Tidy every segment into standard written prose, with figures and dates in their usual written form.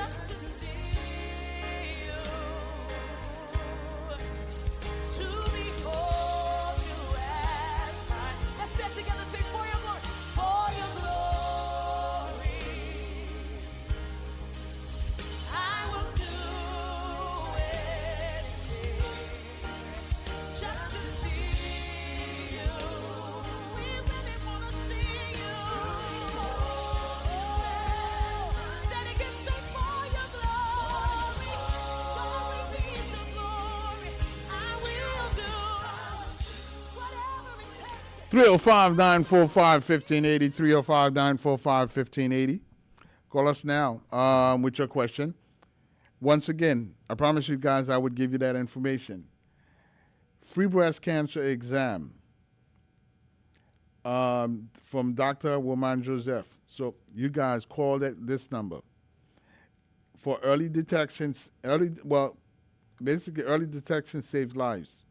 just to see you, to behold you as mine. Let's say it together, say for your glory, I will do anything just to see you. We really want to see you. To behold you as mine. Say it again, say for your glory. Glory be to glory. I will do whatever it takes. 305 945 1580. 305 945 1580. Call us now with your question. Once again, I promise you guys I would give you that information. Free breast cancer exam from Dr. Woman Joseph. So you guys call this number for early detections. Basically early detection saves lives.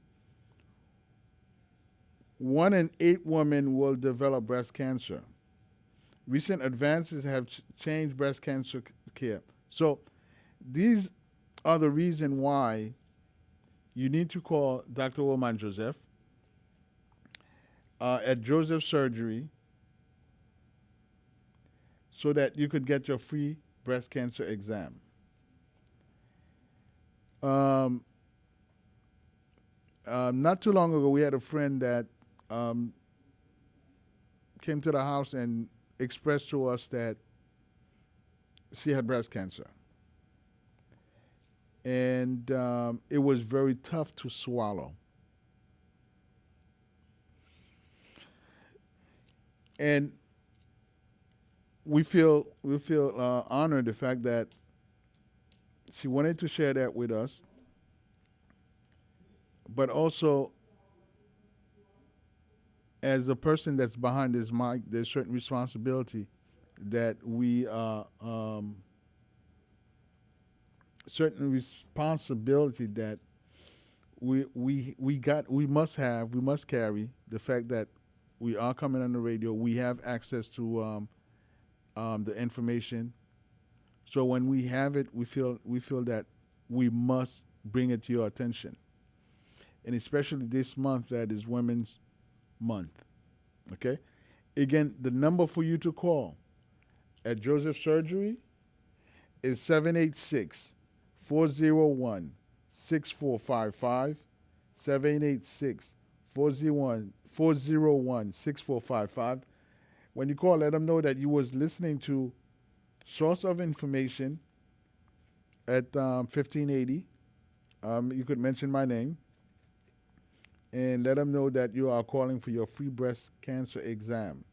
1 in 8 women will develop breast cancer. Recent advances have changed breast cancer care. So these are the reason why you need to call Dr. Woman Joseph at Joseph Surgery so that you could get your free breast cancer exam. Not too long ago, we had a friend that came to the house and expressed to us that she had breast cancer. And it was very tough to swallow. And we feel honored the fact that she wanted to share that with us, but also as a person that's behind this mic, there's certain responsibility that we must carry. The fact that we are coming on the radio, we have access to the information. So when we have it, we feel that we must bring it to your attention, and especially this month that is Women's Month. Okay? Again, the number for you to call at Joseph Surgery is 786-401-6455, 786-401-6455. When you call, let them know that you was listening to Source of Information at 1580. You could mention my name. And let them know that you are calling for your free breast cancer exam.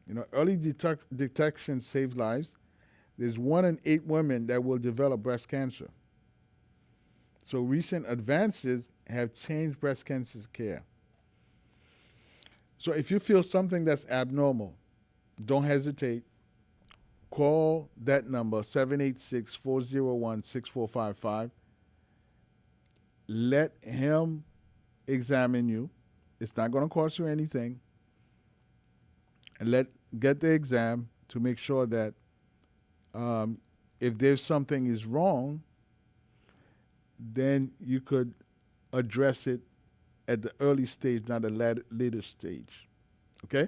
You know, early detection saves lives. There's 1 in 8 women that will develop breast cancer. So recent advances have changed breast cancer care. So if you feel something that's abnormal, don't hesitate. Call that number, 786-401-6455. Let him examine you. It's not going to cost you anything. And get the exam to make sure that if there's something is wrong, then you could address it at the early stage, not the later stage. Okay?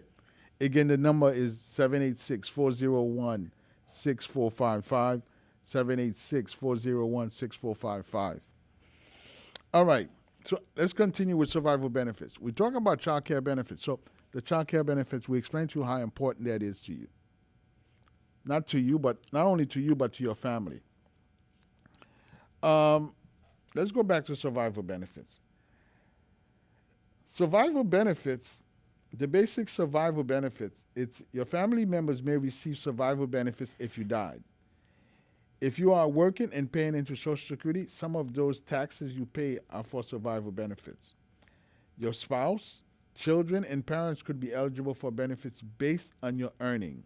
Again, the number is 786-401-6455, 786-401-6455. All right. So let's continue with survival benefits. We're talking about child care benefits. So the child care benefits, we explained to you how important that is to you. Not only to you, but to your family. Let's go back to survival benefits. Survival benefits, the basic survival benefits, it's your family members may receive survival benefits if you died. If you are working and paying into Social Security, some of those taxes you pay are for survival benefits. Your spouse, children, and parents could be eligible for benefits based on your earning.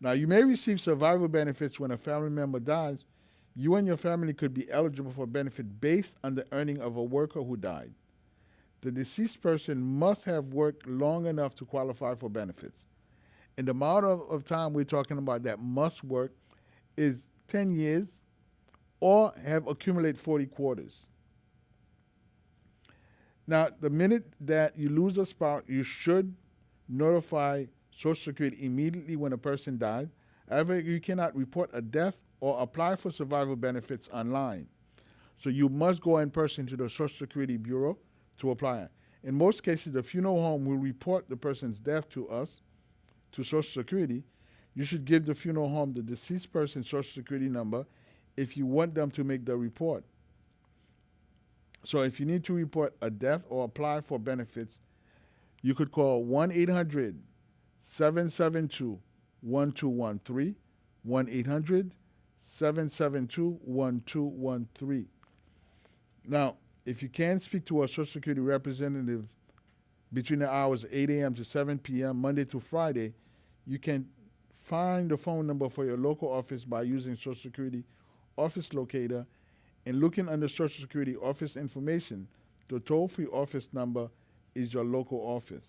Now, you may receive survival benefits when a family member dies. You and your family could be eligible for benefit based on the earning of a worker who died. The deceased person must have worked long enough to qualify for benefits. And the amount of time we're talking about that must work is 10 years or have accumulated 40 quarters. Now, the minute that you lose a spouse, you should notify Social Security immediately when a person dies. However, you cannot report a death or apply for survival benefits online. So you must go in person to the Social Security Bureau to apply. In most cases, the funeral home will report the person's death to us, to Social Security. You should give the funeral home the deceased person's Social Security number if you want them to make the report. So if you need to report a death or apply for benefits, you could call 1 800 772 1213, 1 800 772 1213. Now, if you can speak to a Social Security representative between the hours of 8 a.m. to 7 p.m., Monday to Friday, you can find the phone number for your local office by using Social Security Office Locator and looking under Social Security office information. The toll-free office number is your local office.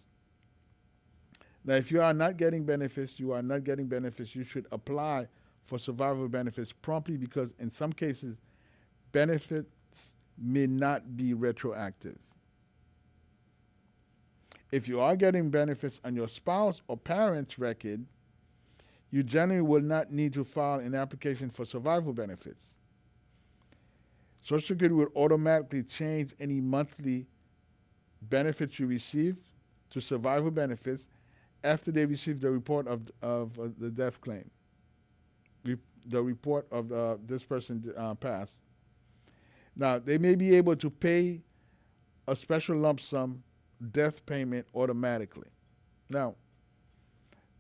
Now, if you are not getting benefits, you should apply for survival benefits promptly because in some cases, benefits may not be retroactive. If you are getting benefits on your spouse or parent's record, you generally will not need to file an application for survival benefits. Social Security will automatically change any monthly benefits you receive to survival benefits after they receive the report of the death claim, the report of this person passed. Now, they may be able to pay a special lump sum death payment automatically. Now,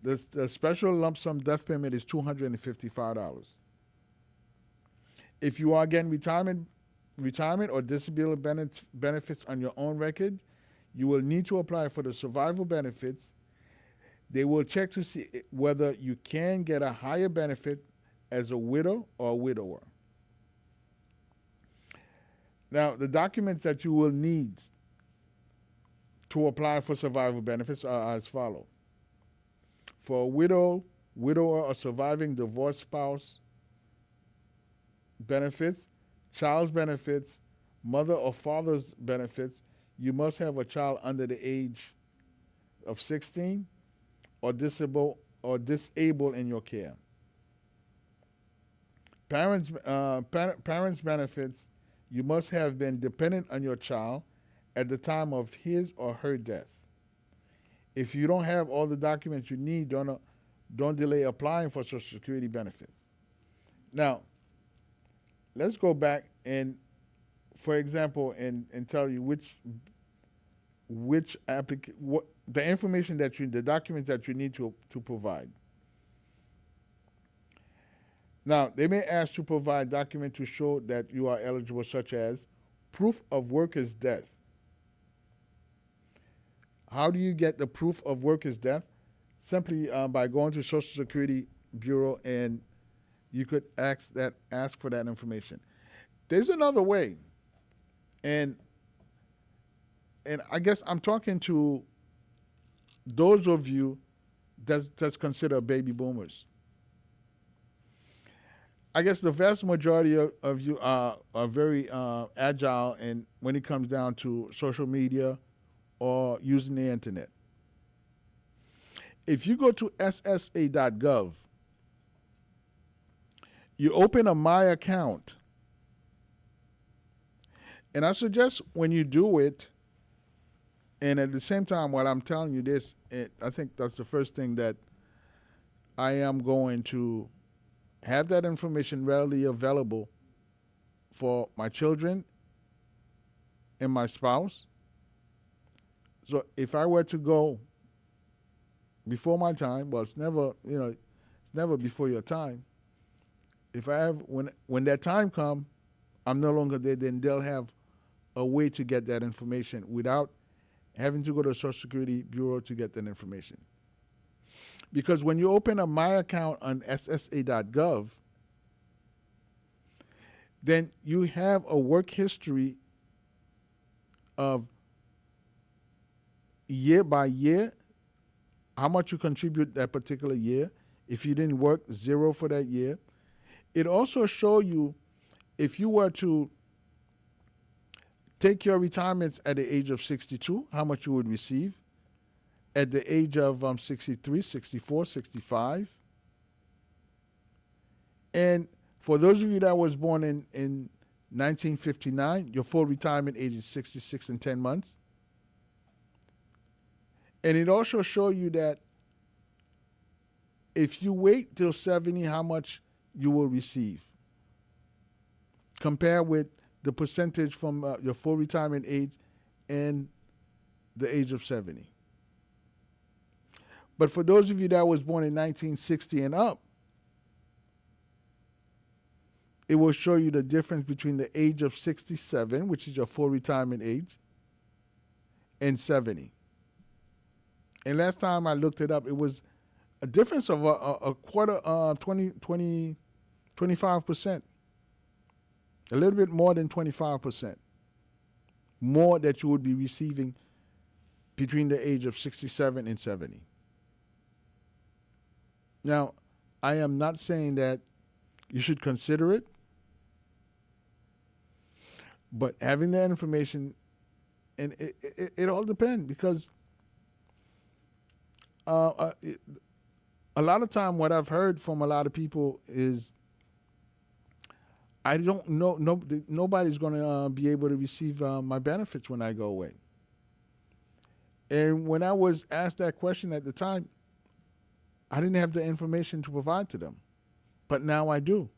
the special lump sum death payment is $255. If you are getting retirement or disability benefits on your own record, you will need to apply for the survival benefits. They will check to see whether you can get a higher benefit as a widow or a widower. Now, the documents that you will need to apply for survival benefits are as follows. For a widower or surviving divorced spouse benefits, child's benefits, mother or father's benefits, you must have a child under the age of 16 or disabled in your care. Parents benefits, you must have been dependent on your child at the time of his or her death. If you don't have all the documents you need, don't delay applying for Social Security benefits. Now, let's go back and, for example, and tell you the information the documents that you need to provide. Now, they may ask to provide documents to show that you are eligible, such as proof of worker's death. How do you get the proof of worker's death? Simply by going to Social Security Bureau and you could ask for that information. There's another way, and I guess I'm talking to those of you that's considered baby boomers. I guess the vast majority of you are very agile, and when it comes down to social media or using the internet. If you go to ssa.gov, you open a My Account, and I suggest when you do it, and at the same time while I'm telling you this, I think that's the first thing that I am going to have that information readily available for my children and my spouse. So if I were to go before my time, well, it's never before your time. If I have, when that time comes, I'm no longer there, then they'll have a way to get that information without having to go to the Social Security Bureau to get that information. Because when you open a My Account on ssa.gov, then you have a work history of year by year, how much you contribute that particular year. If you didn't work, 0 for that year. It also show you if you were to take your retirements at the age of 62, how much you would receive. At the age of 63, 64, 65. And for those of you that was born in 1959, your full retirement age is 66 and 10 months. And it also shows you that if you wait till 70, how much you will receive. Compare with the percentage from your full retirement age and the age of 70. But for those of you that was born in 1960 and up, it will show you the difference between the age of 67, which is your full retirement age, and 70. And last time I looked it up, it was a difference of a quarter, 25%. A little bit more than 25%. More that you would be receiving between the age of 67 and 70. Now, I am not saying that you should consider it, but having that information, and it all depends because a lot of time what I've heard from a lot of people is I don't know, nobody's going to be able to receive my benefits when I go away. And when I was asked that question at the time, I didn't have the information to provide to them. But now I do.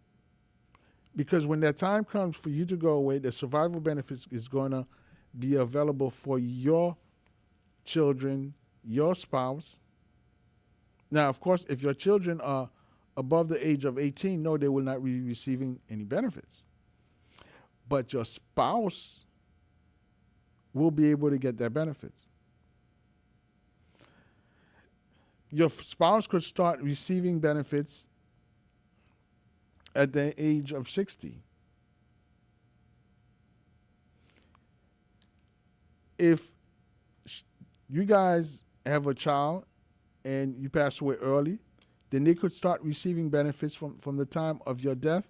Because when that time comes for you to go away, the survival benefits is going to be available for your children, your spouse. Now, of course, if your children are above the age of 18, no, they will not be receiving any benefits. But your spouse will be able to get their benefits. Your spouse could start receiving benefits at the age of 60. If you guys have a child and you pass away early, then they could start receiving benefits from the time of your death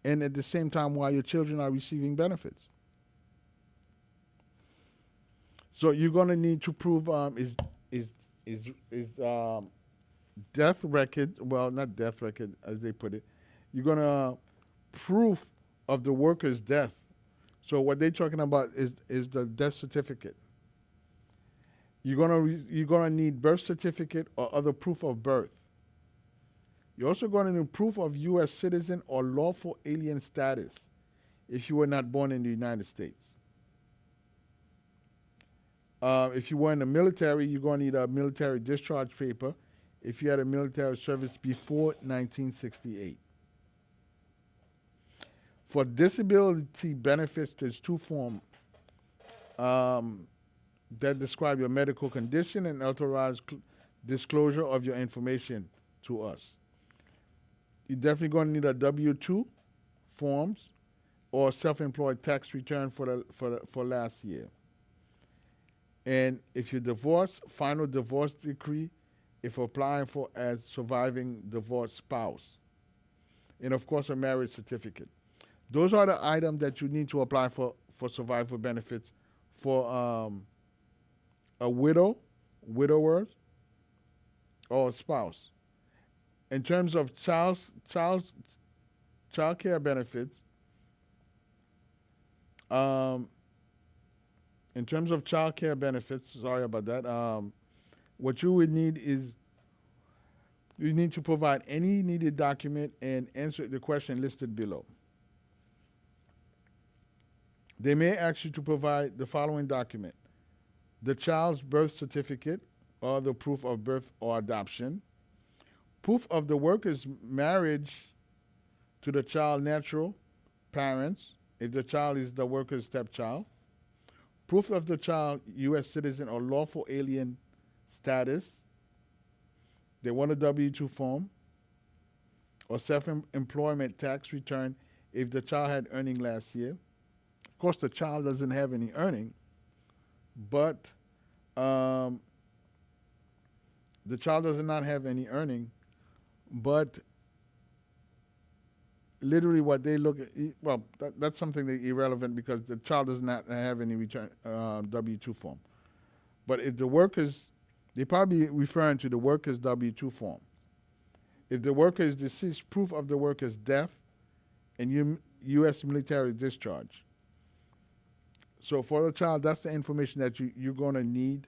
and at the same time while your children are receiving benefits. So you're going to need to prove is death record, well, not death record as they put it, you're going to proof of the worker's death. So what they're talking about is the death certificate. You're gonna need birth certificate or other proof of birth. You're also going to need proof of U.S. citizen or lawful alien status if you were not born in the United States. If you were in the military, you're going to need a military discharge paper if you had a military service before 1968. For disability benefits, there's two forms that describe your medical condition and authorize disclosure of your information to us. You're definitely going to need a W-2 forms or self-employed tax return for last year. And if you're divorced, final divorce decree if applying for as surviving divorced spouse. And of course, a marriage certificate. Those are the items that you need to apply for survival benefits for a widower, or a spouse. In terms of child care benefits, sorry about that. What you would need is you need to provide any needed document and answer the question listed below. They may ask you to provide the following document: the child's birth certificate or the proof of birth or adoption, proof of the worker's marriage to the child's natural parents if the child is the worker's stepchild, proof of the child U.S. citizen or lawful alien status. They want a W-2 form or self-employment tax return if the child had earning last year. Of course, the child doesn't have any earning, but the child does not have any earning, but literally what they look at. Well, that's something that irrelevant because the child does not have any return W-2 form. But if the workers, they probably referring to the worker's W-2 form. If the worker is deceased, proof of the worker's death and U.S. military discharge. So for the child, that's the information that you're going to need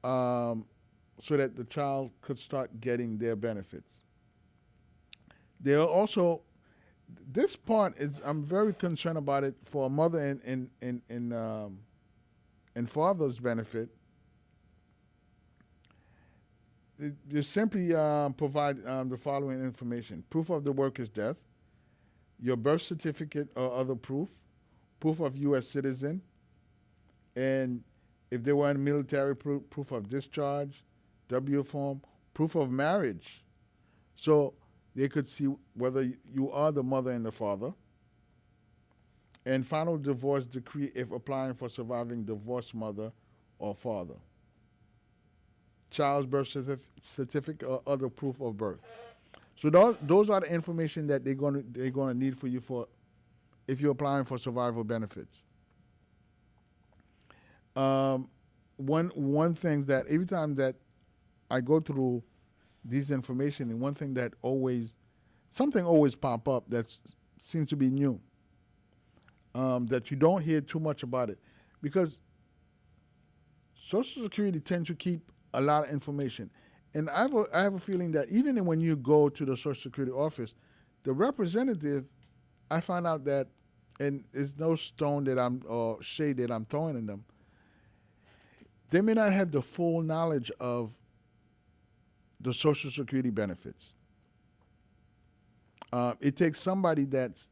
so that the child could start getting their benefits. There are also, this part is, I'm very concerned about it for a mother and father's benefit. You simply provide the following information: proof of the worker's death, your birth certificate or other proof, proof of U.S. citizen, and if they were in military, proof of discharge, W form, proof of marriage. So they could see whether you are the mother and the father. And final divorce decree if applying for surviving divorced mother or father. Child's birth certificate or other proof of birth. So those are the information that they're gonna need for you for if you're applying for survival benefits. One thing that every time that I go through these information, and one thing that something always pop up that seems to be new, that you don't hear too much about it, because Social Security tends to keep a lot of information. And I have a feeling that even when you go to the Social Security office, the representative, I find out that, and it's no stone that or shade that I'm throwing in them, they may not have the full knowledge of the Social Security benefits. It takes somebody that's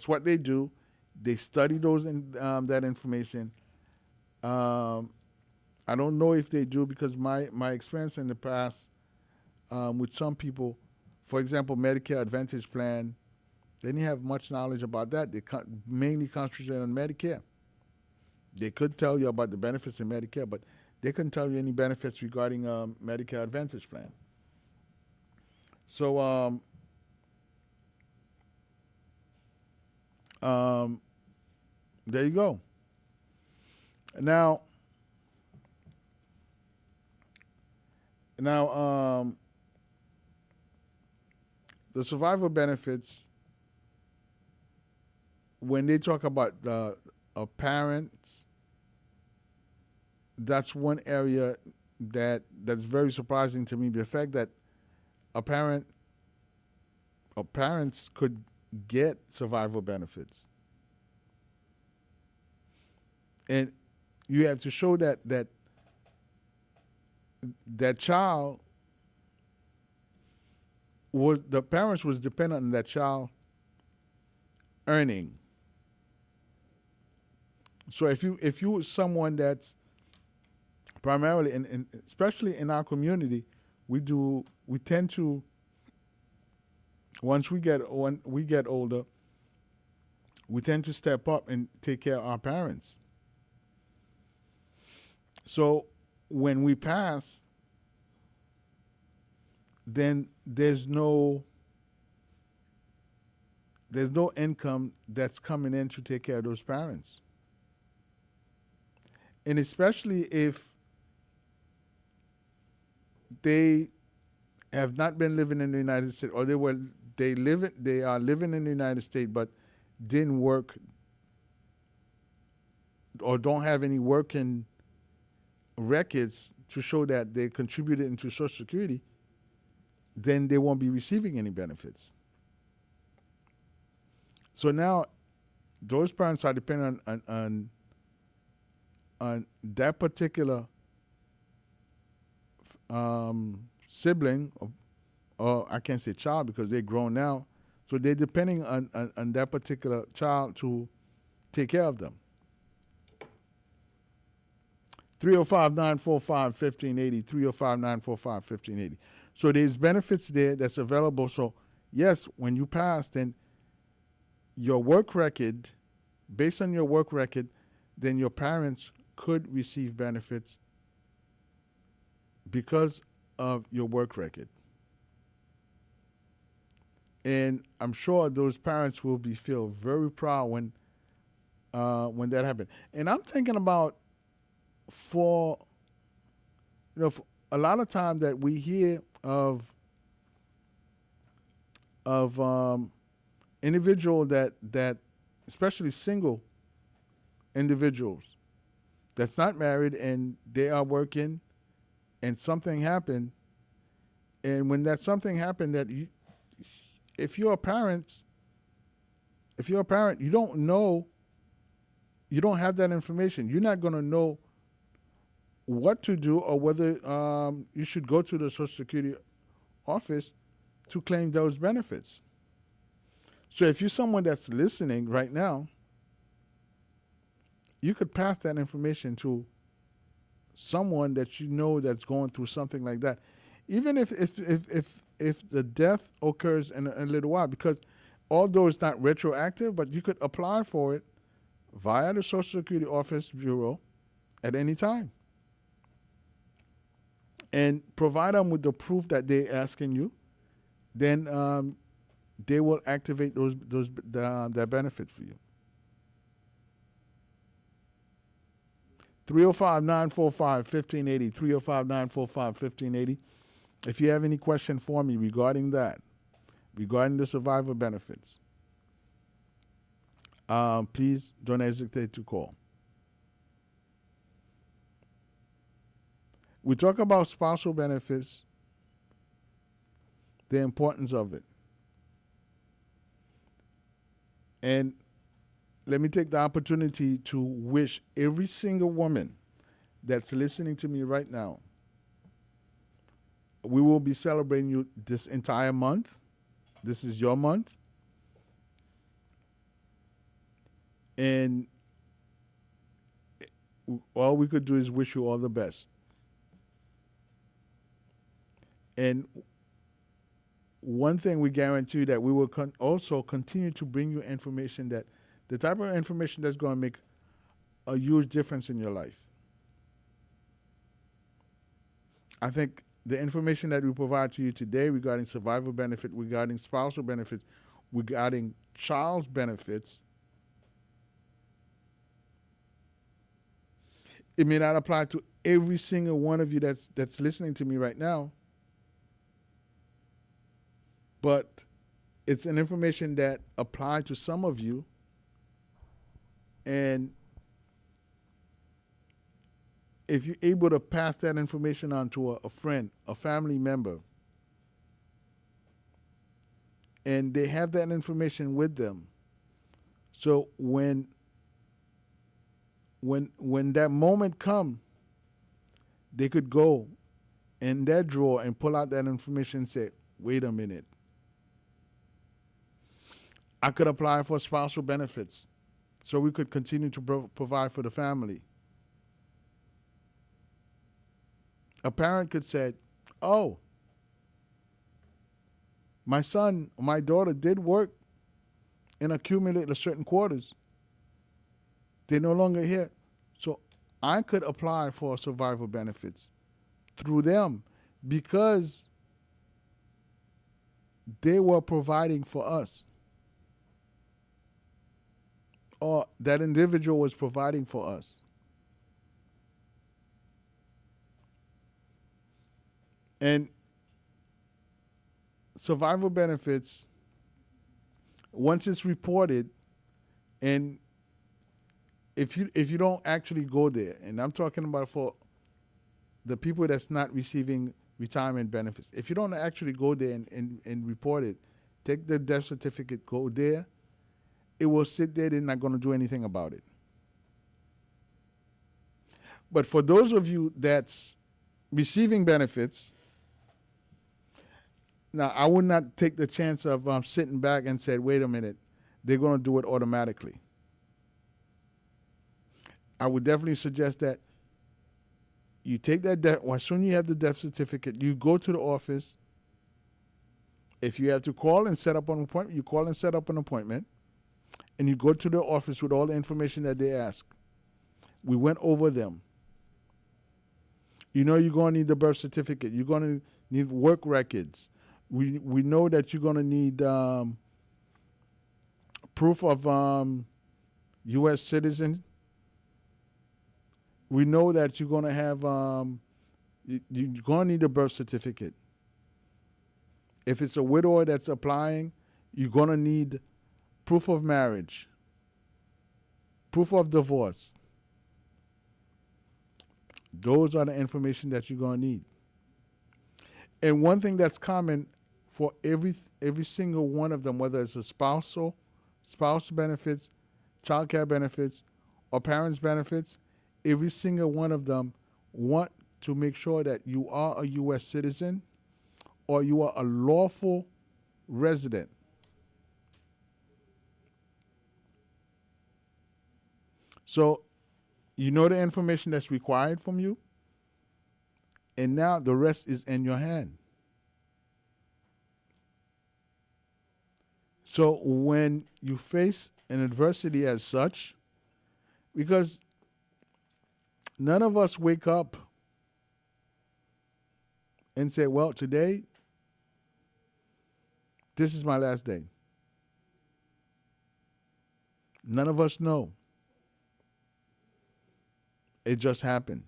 what they do. They study that information. I don't know if they do because my experience in the past with some people, for example, Medicare Advantage plan, they didn't have much knowledge about that. They mainly concentrated on Medicare. They could tell you about the benefits in Medicare, but they couldn't tell you any benefits regarding Medicare Advantage plan. So there you go. Now, the survival benefits, when they talk about parents, that's one area that's very surprising to me. The fact that a parent or parents could get survival benefits, and you have to show that child the parents was dependent on that child earning. So if you someone that's primarily and especially in our community, we tend to, when we get older, we tend to step up and take care of our parents. So when we pass, then there's no income that's coming in to take care of those parents. And especially if they have not been living in the United States, or they are living in the United States but didn't work or don't have any working records to show that they contributed into Social Security, then they won't be receiving any benefits. So now those parents are dependent on that particular sibling, or I can't say child because they're grown now. So they're depending on that particular child to take care of them. 305-945-1580, 305-945-1580. So there's benefits there that's available. So yes, when you pass, then your work record, based on your work record, then your parents could receive benefits because of your work record. And I'm sure those parents will be feel very proud when that happened. And I'm thinking about for for a lot of time that we hear of individual that especially single individuals that's not married and they are working and something happened, and when that something happened that you, if you're a parent you don't know, you don't have that information, you're not going to know what to do or whether you should go to the Social Security office to claim those benefits. So if you're someone that's listening right now, you could pass that information to someone that you know that's going through something like that, even if the death occurs in a little while, because although it's not retroactive, but you could apply for it via the Social Security Office Bureau at any time and provide them with the proof that they're asking you. Then they will activate that benefit for you. 305-945-1580, 305-945-1580. If you have any question for me regarding that, regarding the survivor benefits, please don't hesitate to call. We talk about spousal benefits, the importance of it. And let me take the opportunity to wish every single woman that's listening to me right now. We will be celebrating you this entire month. This is your month. And all we could do is wish you all the best. And one thing we guarantee that we will also continue to bring you information, that the type of information that's going to make a huge difference in your life. I think the information that we provide to you today regarding survival benefit, regarding spousal benefits, regarding child's benefits, it may not apply to every single one of you that's listening to me right now, but it's an information that applies to some of you. And if you're able to pass that information on to a friend, a family member, and they have that information with them, so when that moment comes, they could go in that drawer and pull out that information and say, wait a minute, I could apply for spousal benefits so we could continue to provide for the family. A parent could say, oh, my son, my daughter did work and accumulate a certain quarters. They're no longer here. So I could apply for survival benefits through them because they were providing for us. Or that individual was providing for us. And survival benefits, once it's reported, and if you don't actually go there, and I'm talking about for the people that's not receiving retirement benefits, if you don't actually go there and report it, take the death certificate, go there, it will sit there, they're not going to do anything about it. But for those of you that's receiving benefits, now I would not take the chance of sitting back and say, wait a minute, they're going to do it automatically. I would definitely suggest that you take that death, as soon as you have the death certificate, you go to the office. If you have to call and set up an appointment, you call and set up an appointment. And you go to the office with all the information that they ask. We went over them. You know you're going to need the birth certificate. You're going to need work records. We know that you're going to need proof of U.S. citizen. We know that you're going to have you're going to need a birth certificate. If it's a widower that's applying, you're going to need proof of marriage, proof of divorce. Those are the information that you're going to need. And one thing that's common for every single one of them, whether it's a spouse benefits, child care benefits, or parents benefits, every single one of them want to make sure that you are a U.S. citizen or you are a lawful resident. So you know the information that's required from you, and now the rest is in your hand. So when you face an adversity as such, because none of us wake up and say, well, today, this is my last day. None of us know. It just happened.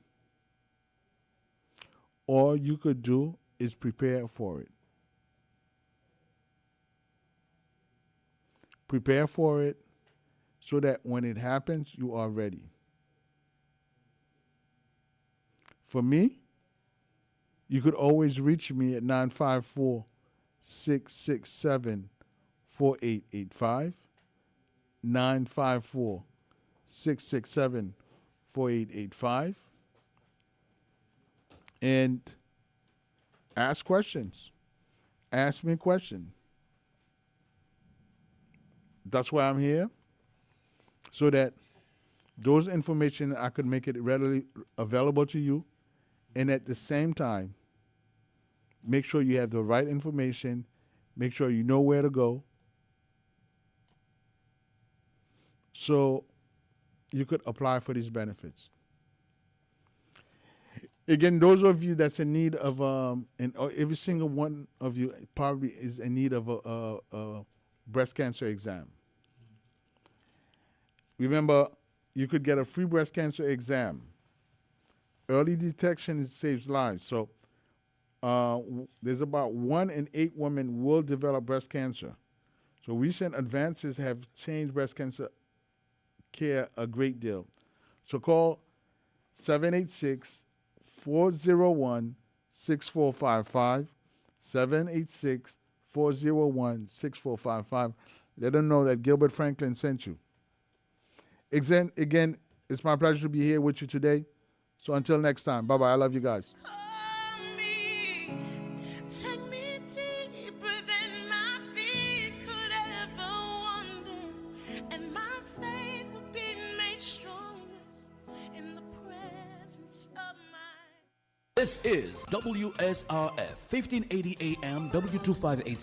All you could do is prepare for it. Prepare for it so that when it happens, you are ready. For me, you could always reach me at 954-667-4885, 954-667-4885, and ask questions. Ask me a question. That's why I'm here, so that those information, I could make it readily available to you, and at the same time, make sure you have the right information, make sure you know where to go, so you could apply for these benefits. Again, those of you that's in need of, and every single one of you probably is in need of a breast cancer exam. Remember, you could get a free breast cancer exam. Early detection saves lives. So there's about 1 in 8 women will develop breast cancer. So recent advances have changed breast cancer care a great deal. So call 786-401-6455, 786-401-6455. Let them know that Gilbert Franklin sent you. Again, it's my pleasure to be here with you today. So until next time, bye-bye. I love you guys. Take me deeper than my feet could ever wander, and my faith will be made stronger in the presence of my. This is WSRF 1580 AM W258.